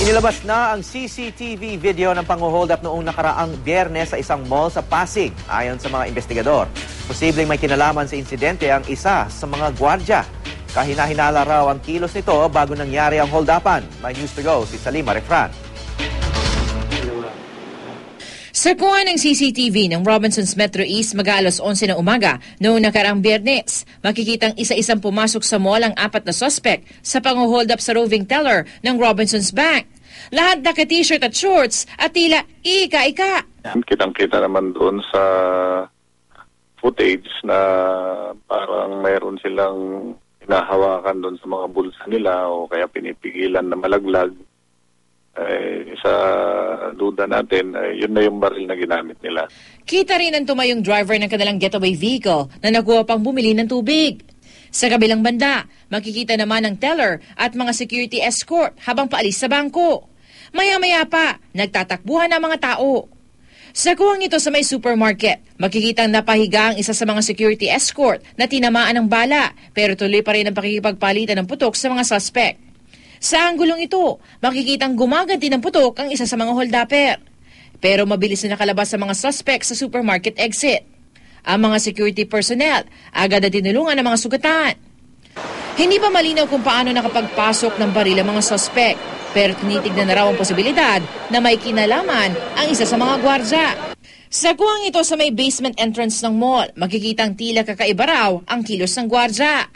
Inilabas na ang CCTV video ng pang-hold up noong nakaraang Biyernes sa isang mall sa Pasig. Ayon sa mga investigador, posibleng may kinalaman sa insidente ang isa sa mga gwardya. Kahina-hinala raw ang kilos nito bago nangyari ang hold-upan. May news to go si Salima Refran. Sa kuha ng CCTV ng Robinsons Metro East mag-aalas 11 ng umaga noong nakaraang Biyernes, makikitang isa-isang pumasok sa mall ang 4 na suspect sa pang-hold up sa roving teller ng Robinsons Bank. Lahat naka-t-shirt at shorts at tila ika-ika. Kitang-kita naman doon sa footage na parang mayroon silang hinahawakan doon sa mga bulsa nila o kaya pinipigilan na malaglag. Sa duda natin, yun na yung baril na ginamit nila. Kita rin ang tumayong driver ng kanilang getaway vehicle na nakuha pang bumili ng tubig. Sa kabilang banda, makikita naman ang teller at mga security escort habang paalis sa bangko. Maya-maya pa, nagtatakbuhan ang mga tao. Sa kuwang ito sa may supermarket, makikitang napahiga ang isa sa mga security escort na tinamaan ng bala pero tuloy pa rin ang pakikipagpalitan ng putok sa mga suspect. Sa anggulong ito, makikitang gumaganti ng putok ang isa sa mga holdupper. Pero mabilis na nakalabas sa mga suspect sa supermarket exit. Ang mga security personnel agad na tinulungan ng mga sugatan. Hindi pa malinaw kung paano nakapagpasok ng baril ang mga suspect, pero tinitignan na raw ang posibilidad na may kinalaman ang isa sa mga gwardya. Sa kuwang ito sa may basement entrance ng mall, makikitang tila kakaiba raw ang kilos ng gwardya.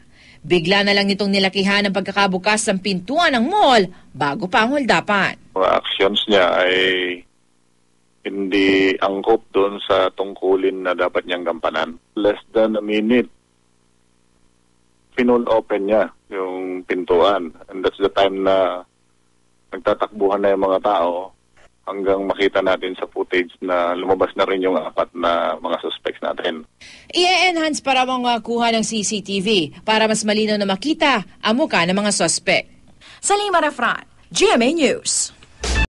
Bigla na lang itong nilakihan ng pagkakabukas ng pintuan ng mall bago pa ang holdapan. Mga actions niya ay hindi angkop doon sa tungkulin na dapat niyang gampanan. Less than a minute, pinul open niya yung pintuan. And that's the time na nagtatakbuhan na yung mga tao hanggang makita natin sa footage na lumabas na rin yung 4 na mga suspects natin. I-enhance para mga kuha ng CCTV para mas malinaw na makita ang muka ng mga suspect. Salima Refran, GMA News.